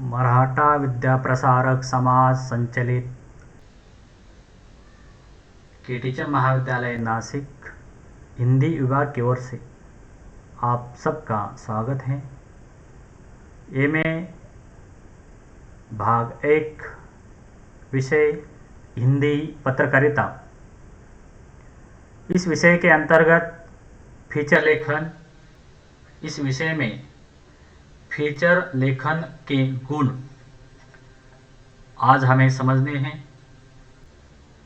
मराठा विद्या प्रसारक समाज संचालित टीचर महाविद्यालय नासिक हिंदी विभाग की ओर से आप सबका स्वागत है। ये में भाग 1 विषय हिंदी पत्रकारिता। इस विषय के अंतर्गत फीचर लेखन। इस विषय में फीचर लेखन के गुण आज हमें समझने हैं,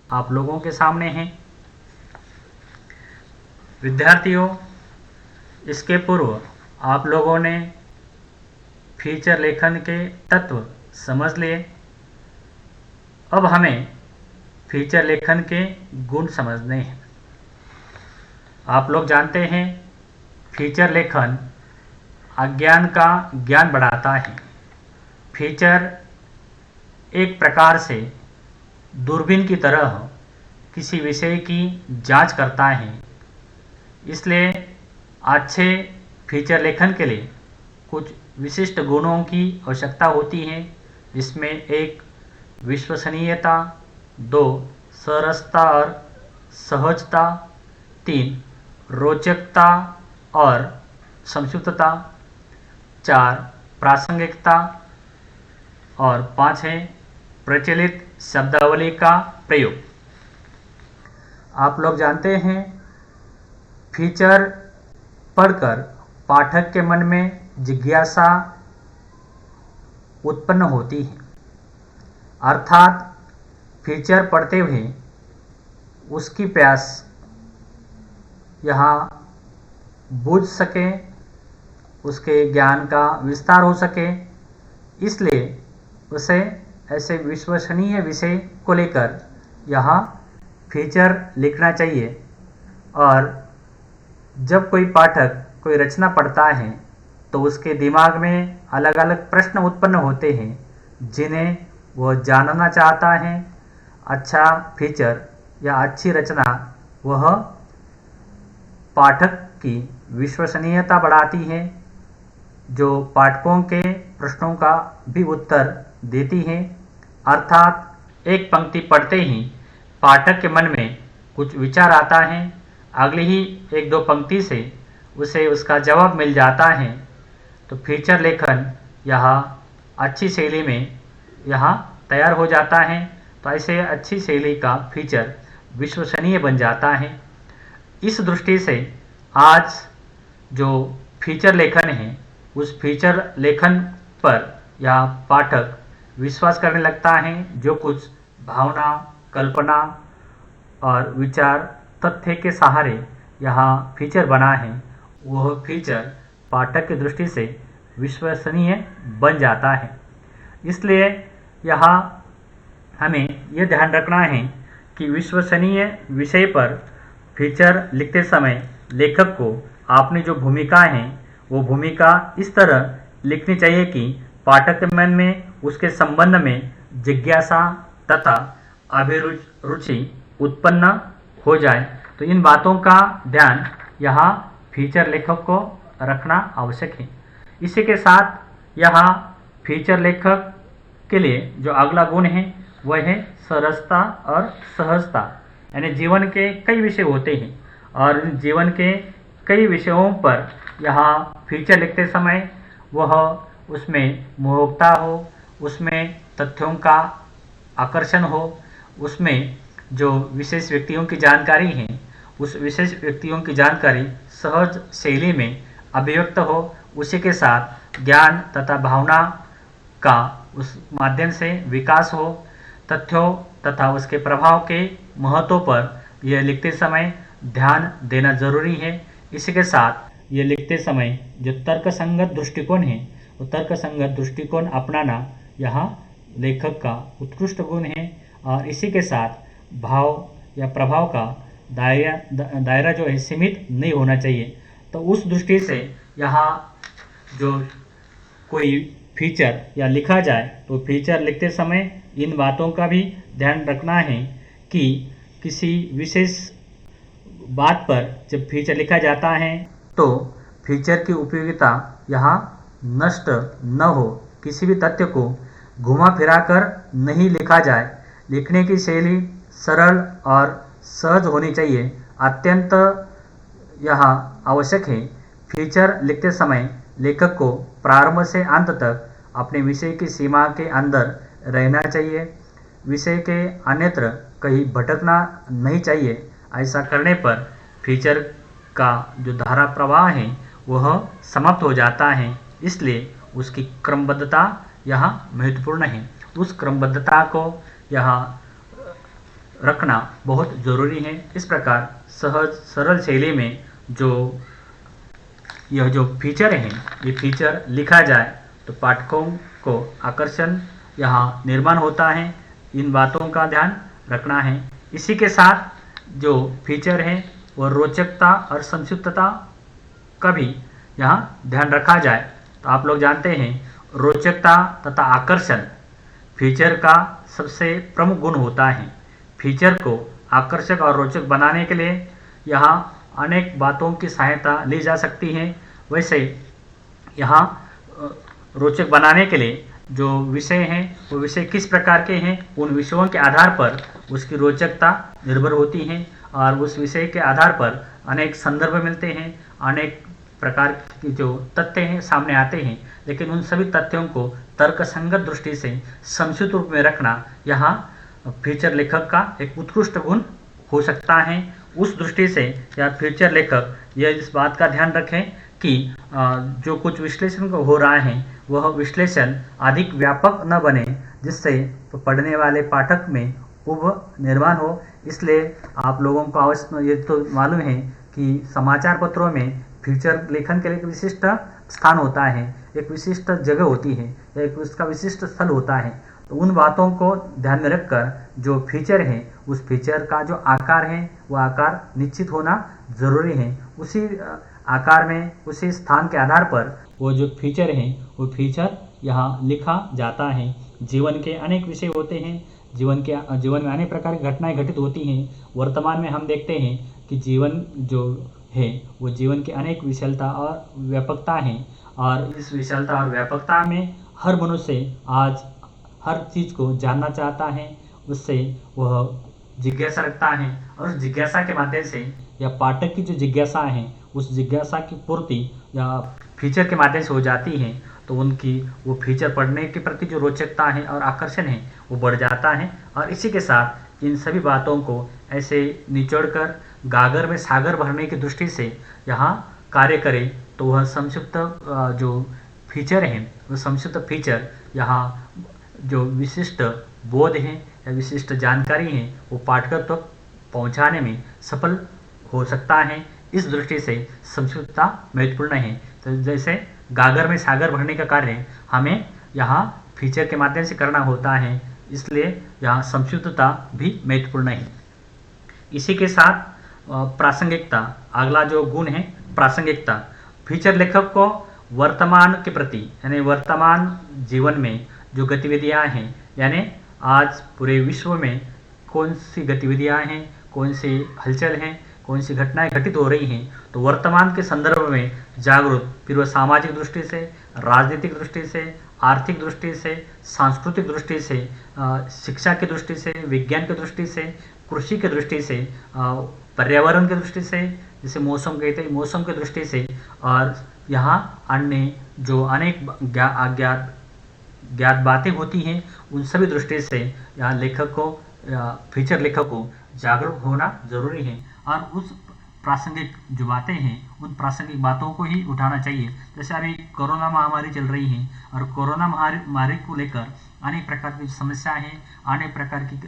आप लोगों के सामने हैं। विद्यार्थियों, इसके पूर्व आप लोगों ने फीचर लेखन के तत्व समझ लिए। अब हमें फीचर लेखन के गुण समझने हैं। आप लोग जानते हैं, फीचर लेखन अज्ञान का ज्ञान बढ़ाता है। फीचर एक प्रकार से दूरबीन की तरह किसी विषय की जांच करता है। इसलिए अच्छे फीचर लेखन के लिए कुछ विशिष्ट गुणों की आवश्यकता होती है, जिसमें 1 विश्वसनीयता, 2 सरसता और सहजता, 3 रोचकता और संक्षिप्तता, 4 प्रासंगिकता और 5 है प्रचलित शब्दावली का प्रयोग। आप लोग जानते हैं, फीचर पढ़कर पाठक के मन में जिज्ञासा उत्पन्न होती है, अर्थात फीचर पढ़ते हुए उसकी प्यास यहाँ बुझ सके, उसके ज्ञान का विस्तार हो सके। इसलिए उसे ऐसे विश्वसनीय विषय को लेकर यहाँ फीचर लिखना चाहिए। और जब कोई पाठक कोई रचना पढ़ता है तो उसके दिमाग में अलग अलग प्रश्न उत्पन्न होते हैं, जिन्हें वह जानना चाहता है। अच्छा फीचर या अच्छी रचना वह पाठक की विश्वसनीयता बढ़ाती है, जो पाठकों के प्रश्नों का भी उत्तर देती है। अर्थात एक पंक्ति पढ़ते ही पाठक के मन में कुछ विचार आता है, अगली ही 1-2 पंक्ति से उसे उसका जवाब मिल जाता है। तो फीचर लेखन यहाँ अच्छी शैली में यहाँ तैयार हो जाता है। तो ऐसे अच्छी शैली का फीचर विश्वसनीय बन जाता है। इस दृष्टि से आज जो फीचर लेखन है, उस फीचर लेखन पर यह पाठक विश्वास करने लगता है। जो कुछ भावना, कल्पना और विचार, तथ्य के सहारे यहाँ फीचर बना है, वह फीचर पाठक की दृष्टि से विश्वसनीय बन जाता है। इसलिए यहाँ हमें यह ध्यान रखना है कि विश्वसनीय विषय पर फीचर लिखते समय लेखक को अपनी जो भूमिका है, वो भूमिका इस तरह लिखनी चाहिए कि पाठक के मन में उसके संबंध में जिज्ञासा तथा अभिरुचि उत्पन्न हो जाए। तो इन बातों का ध्यान यहाँ फीचर लेखक को रखना आवश्यक है। इसी के साथ यहाँ फीचर लेखक के लिए जो अगला गुण है, वह है सरसता और सहजता। यानी जीवन के कई विषय होते हैं और जीवन के कई विषयों पर यहाँ फीचर लिखते समय वह उसमें मोहकता हो, उसमें तथ्यों का आकर्षण हो, उसमें जो विशेष व्यक्तियों की जानकारी है, उस विशेष व्यक्तियों की जानकारी सहज शैली में अभिव्यक्त हो। उसी के साथ ज्ञान तथा भावना का उस माध्यम से विकास हो। तथ्यों तथा उसके प्रभाव के महत्व पर यह लिखते समय ध्यान देना जरूरी है। इसी के साथ ये लिखते समय जो तर्कसंगत दृष्टिकोण है, वो तर्कसंगत दृष्टिकोण अपनाना यहाँ लेखक का उत्कृष्ट गुण है। और इसी के साथ भाव या प्रभाव का दायरा जो है सीमित नहीं होना चाहिए। तो उस दृष्टि से यहाँ जो कोई फीचर या लिखा जाए, तो फीचर लिखते समय इन बातों का भी ध्यान रखना है कि किसी विशेष बात पर जब फीचर लिखा जाता है तो फीचर की उपयोगिता यहाँ नष्ट न हो, किसी भी तथ्य को घुमा फिराकर नहीं लिखा जाए। लिखने की शैली सरल और सहज होनी चाहिए। अत्यंत यहाँ आवश्यक है। फीचर लिखते समय लेखक को प्रारंभ से अंत तक अपने विषय की सीमा के अंदर रहना चाहिए। विषय के अन्यत्र कहीं भटकना नहीं चाहिए। ऐसा करने पर फीचर का जो धारा प्रवाह है वह समाप्त हो जाता है। इसलिए उसकी क्रमबद्धता यहाँ महत्वपूर्ण है। उस क्रमबद्धता को यहाँ रखना बहुत ज़रूरी है। इस प्रकार सहज सरल शैली में यह जो फीचर है, ये फीचर लिखा जाए तो पाठकों को आकर्षण यहाँ निर्माण होता है। इन बातों का ध्यान रखना है। इसी के साथ जो फीचर है वह रोचकता और संक्षिप्तता का भी यहाँ ध्यान रखा जाए। तो आप लोग जानते हैं रोचकता तथा आकर्षण फीचर का सबसे प्रमुख गुण होता है। फीचर को आकर्षक और रोचक बनाने के लिए यहाँ अनेक बातों की सहायता ली जा सकती है। वैसे यहाँ रोचक बनाने के लिए जो विषय हैं वो विषय किस प्रकार के हैं, उन विषयों के आधार पर उसकी रोचकता निर्भर होती है और उस विषय के आधार पर अनेक संदर्भ मिलते हैं, अनेक प्रकार की जो तथ्य हैं सामने आते हैं। लेकिन उन सभी तथ्यों को तर्कसंगत दृष्टि से संक्षिप्त रूप में रखना यहाँ फीचर लेखक का एक उत्कृष्ट गुण हो सकता है। उस दृष्टि से या फीचर लेखक यह इस बात का ध्यान रखें कि जो कुछ विश्लेषण हो रहा है वह विश्लेषण अधिक व्यापक न बने, जिससे पढ़ने वाले पाठक में उब निर्माण हो। इसलिए आप लोगों को अवश्य ये तो मालूम है कि समाचार पत्रों में फीचर लेखन के लिए एक विशिष्ट स्थान होता है, एक विशिष्ट जगह होती है, एक उसका विशिष्ट स्थल होता है। तो उन बातों को ध्यान में रखकर जो फीचर है उस फीचर का जो आकार है वह आकार निश्चित होना जरूरी है। उसी आकार में उसी स्थान के आधार पर वो जो फीचर है वो फीचर यहाँ लिखा जाता है। जीवन के अनेक विषय होते हैं, जीवन में अनेक प्रकार की घटनाएं घटित होती हैं। वर्तमान में हम देखते हैं कि जीवन जो है वो जीवन की अनेक विशालता और व्यापकता है और इस विशालता और व्यापकता में हर मनुष्य आज हर चीज़ को जानना चाहता है, उससे वह जिज्ञासा रखता है और उस जिज्ञासा के माध्यम से या पाठक की जो जिज्ञासा है उस जिज्ञासा की पूर्ति या फीचर के माध्यम से हो जाती है। तो उनकी वो फीचर पढ़ने के प्रति जो रोचकता है और आकर्षण है वो बढ़ जाता है। और इसी के साथ इन सभी बातों को ऐसे निचोड़कर गागर में सागर भरने की दृष्टि से यहाँ कार्य करे तो वह संक्षिप्त जो फीचर है वो संक्षिप्त फीचर यहाँ जो विशिष्ट बोध है या विशिष्ट जानकारी है वो पाठक तक पहुँचाने में सफल हो सकता है। इस दृष्टि से संक्षिप्तता महत्वपूर्ण है। तो जैसे गागर में सागर भरने का कार्य हमें यहाँ फीचर के माध्यम से करना होता है, इसलिए यहाँ संक्षिप्तता भी महत्वपूर्ण है। इसी के साथ प्रासंगिकता, अगला जो गुण है प्रासंगिकता। फीचर लेखक को वर्तमान के प्रति यानी वर्तमान जीवन में जो गतिविधियाँ हैं, यानी आज पूरे विश्व में कौन सी गतिविधियाँ हैं, कौन सी हलचल हैं, कौन सी घटनाएं घटित हो रही हैं, तो वर्तमान के संदर्भ में जागरूक, फिर वह सामाजिक दृष्टि से, राजनीतिक दृष्टि से, आर्थिक दृष्टि से, सांस्कृतिक दृष्टि से, शिक्षा की दृष्टि से, विज्ञान की दृष्टि से, कृषि की दृष्टि से, पर्यावरण की दृष्टि से, जिसे मौसम कहते हैं, मौसम की दृष्टि से, और यहाँ अन्य जो अनेक ज्ञात बातें होती हैं उन सभी दृष्टि से यहाँ लेखक को फीचर लेखक को जागरूक होना जरूरी है। और उस प्रासंगिक जो बातें हैं उन प्रासंगिक बातों को ही उठाना चाहिए। जैसे अभी कोरोना महामारी चल रही है और कोरोना महामारी को लेकर अनेक प्रकार की समस्याएं हैं, अनेक प्रकार की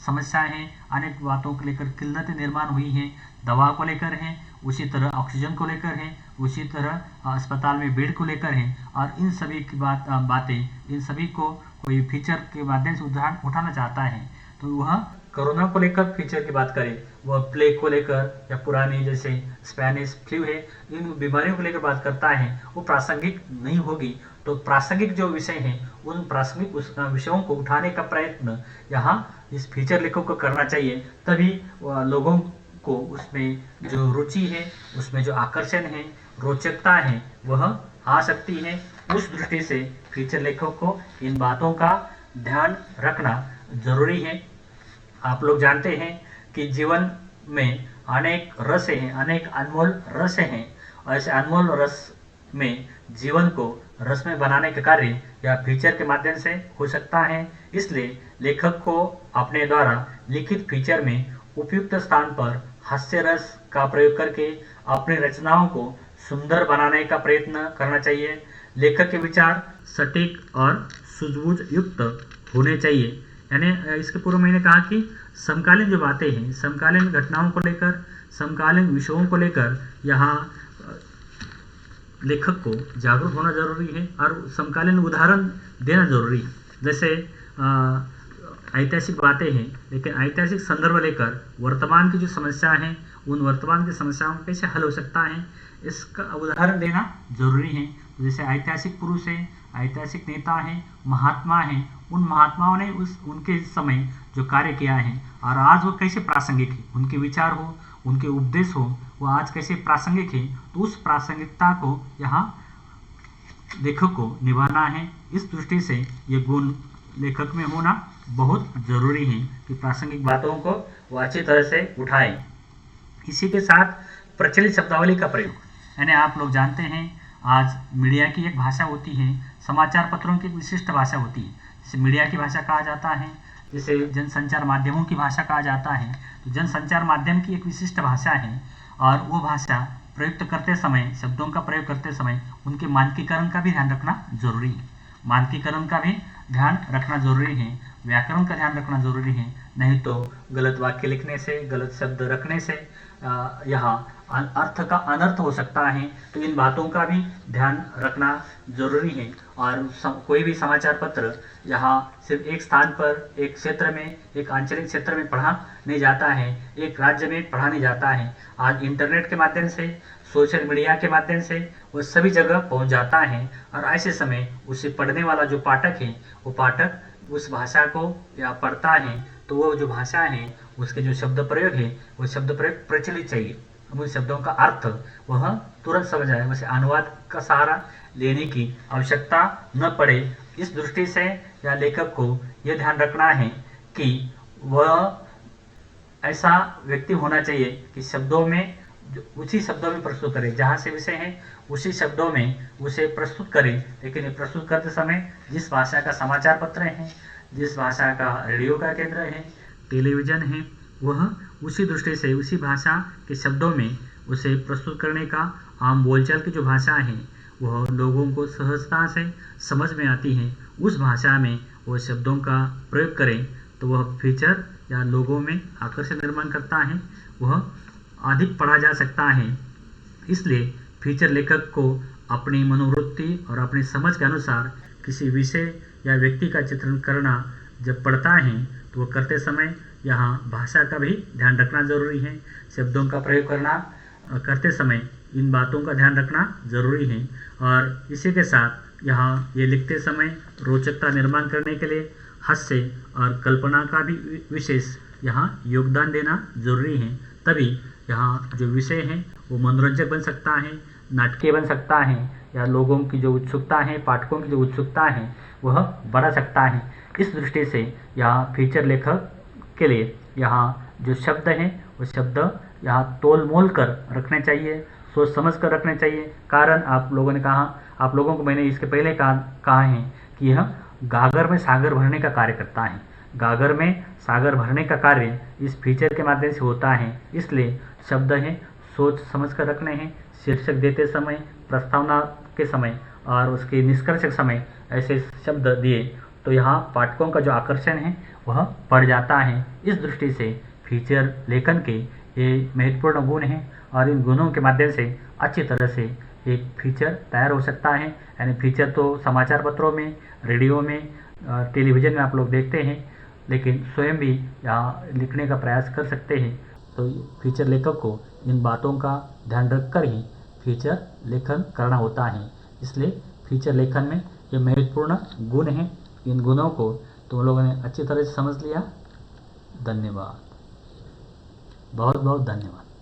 समस्याएं हैं, अनेक बातों को लेकर किल्लतें निर्माण हुई हैं, दवा को लेकर हैं, उसी तरह ऑक्सीजन को लेकर हैं, उसी तरह अस्पताल में बेड को लेकर हैं। और इन सभी की बातें इन सभी को कोई फीचर के माध्यम से उठाना चाहता है तो वह कोरोना को लेकर फीचर की बात करें, वह प्लेग को लेकर या पुरानी जैसे स्पेनिश फ्लू है, इन बीमारियों को लेकर बात करता है, वो प्रासंगिक नहीं होगी। तो प्रासंगिक जो विषय हैं उन प्रासंगिक विषयों को उठाने का प्रयत्न यहाँ इस फीचर लेखक को करना चाहिए। तभी लोगों को उसमें जो रुचि है, उसमें जो आकर्षण है, रोचकता है, वह आ सकती है। उस दृष्टि से फीचर लेखक को इन बातों का ध्यान रखना जरूरी है। आप लोग जानते हैं कि जीवन में अनेक रस हैं, अनेक अनमोल रस हैं, और ऐसे अनमोल रस में जीवन को रसमय बनाने का कार्य या फीचर के माध्यम से हो सकता है। इसलिए लेखक को अपने द्वारा लिखित फीचर में उपयुक्त स्थान पर हास्य रस का प्रयोग करके अपनी रचनाओं को सुंदर बनाने का प्रयत्न करना चाहिए। लेखक के विचार सटीक और सूझबूझ युक्त होने चाहिए। यानी इसके पूर्व मैंने कहा कि समकालीन जो बातें हैं, समकालीन घटनाओं को लेकर, समकालीन विषयों को लेकर यहाँ लेखक को जागरूक होना जरूरी है और समकालीन उदाहरण देना जरूरी है। जैसे ऐतिहासिक बातें हैं, लेकिन ऐतिहासिक संदर्भ लेकर वर्तमान की जो समस्या है, उन वर्तमान की समस्याओं को कैसे हल हो सकता है, इसका उदाहरण देना जरूरी है। तो जैसे ऐतिहासिक पुरुष हैं, ऐतिहासिक नेता हैं, महात्मा हैं, उन महात्माओं ने उनके समय जो कार्य किया है और आज वो कैसे प्रासंगिक है, उनके विचार हो, उनके उपदेश हो, वो आज कैसे प्रासंगिक है, तो उस प्रासंगिकता को यहाँ लेखक को निभाना है। इस दृष्टि से ये गुण लेखक में होना बहुत जरूरी है कि प्रासंगिक बातों को वो अच्छी तरह से उठाए। इसी के साथ प्रचलित शब्दावली का प्रयोग, यानी आप लोग जानते हैं आज मीडिया की एक भाषा होती है, समाचार पत्रों की एक विशिष्ट भाषा होती है, जिसे मीडिया की भाषा कहा जाता है, जिसे जनसंचार माध्यमों की भाषा कहा जाता है। तो जनसंचार माध्यम की एक विशिष्ट भाषा है और वो भाषा प्रयुक्त करते समय, शब्दों का प्रयोग करते समय उनके मानकीकरण का भी ध्यान रखना जरूरी है। मानकीकरण का भी ध्यान रखना जरूरी है, व्याकरण का ध्यान रखना जरूरी है, नहीं तो गलत वाक्य लिखने से, गलत शब्द रखने से यहाँ अर्थ का अनर्थ हो सकता है। तो इन बातों का भी ध्यान रखना जरूरी है। और कोई भी समाचार पत्र यहाँ सिर्फ एक स्थान पर, एक क्षेत्र में, एक आंचलिक क्षेत्र में पढ़ा नहीं जाता है, एक राज्य में पढ़ा नहीं जाता है। आज इंटरनेट के माध्यम से, सोशल मीडिया के माध्यम से वो सभी जगह पहुंच जाता है और ऐसे समय उसे पढ़ने वाला जो पाठक है, वो पाठक उस भाषा को या पढ़ता है तो वो जो भाषा है, उसके जो शब्द प्रयोग है, वो शब्द प्रयोग प्रचलित चाहिए। उन शब्दों का अर्थ वह तुरंत समझ आए, वैसे अनुवाद का सहारा लेने की आवश्यकता न पड़े। इस दृष्टि से या लेखक को यह ध्यान रखना है कि वह ऐसा व्यक्ति होना चाहिए कि शब्दों में उसी शब्दों में प्रस्तुत करे, जहाँ से विषय है उसी शब्दों में उसे प्रस्तुत करे। लेकिन प्रस्तुत करते समय जिस भाषा का समाचार पत्र है, जिस भाषा का रेडियो का केंद्र है, टेलीविजन है, वह उसी दृष्टि से उसी भाषा के शब्दों में उसे प्रस्तुत करने का आम बोलचाल की जो भाषा है वह लोगों को सहजता से समझ में आती है, उस भाषा में वो शब्दों का प्रयोग करें तो वह फीचर या लोगों में आकर्षण निर्माण करता है, वह अधिक पढ़ा जा सकता है। इसलिए फीचर लेखक को अपनी मनोवृत्ति और अपनी समझ के अनुसार किसी विषय या व्यक्ति का चित्रण करना जब पढ़ता है तो वह करते समय यहाँ भाषा का भी ध्यान रखना जरूरी है। शब्दों का प्रयोग करना करते समय इन बातों का ध्यान रखना जरूरी है। और इसी के साथ यहाँ ये लिखते समय रोचकता निर्माण करने के लिए हास्य और कल्पना का भी विशेष यहाँ योगदान देना जरूरी है। तभी यहाँ जो विषय है वो मनोरंजक बन सकता है, नाटकीय बन सकता है, या लोगों की जो उत्सुकता है, पाठकों की जो उत्सुकता है वह बढ़ा सकता है। इस दृष्टि से यहाँ फीचर लेखक के लिए यहाँ जो शब्द हैं वो शब्द यहाँ तोल मोल कर रखने चाहिए, सोच समझ कर रखने चाहिए। कारण आप लोगों ने कहा, आप लोगों को मैंने इसके पहले कहा है कि यह गागर में सागर भरने का कार्य करता है। गागर में सागर भरने का कार्य इस फीचर के माध्यम से होता है। इसलिए शब्द हैं सोच समझ कर रखने हैं। शीर्षक देते समय, प्रस्तावना के समय और उसके निष्कर्ष के समय ऐसे शब्द दिए तो यहाँ पाठकों का जो आकर्षण है वह बढ़ जाता है। इस दृष्टि से फीचर लेखन के ये महत्वपूर्ण गुण हैं और इन गुणों के माध्यम से अच्छी तरह से एक फीचर तैयार हो सकता है। यानी फीचर तो समाचार पत्रों में, रेडियो में, टेलीविज़न में आप लोग देखते हैं, लेकिन स्वयं भी यहाँ लिखने का प्रयास कर सकते हैं। तो फीचर लेखक को इन बातों का ध्यान रखकर ही फीचर लेखन करना होता है। इसलिए फीचर लेखन में ये महत्वपूर्ण गुण हैं। इन गुणों को तुम लोगों ने अच्छी तरह से समझ लिया। धन्यवाद, बहुत बहुत धन्यवाद।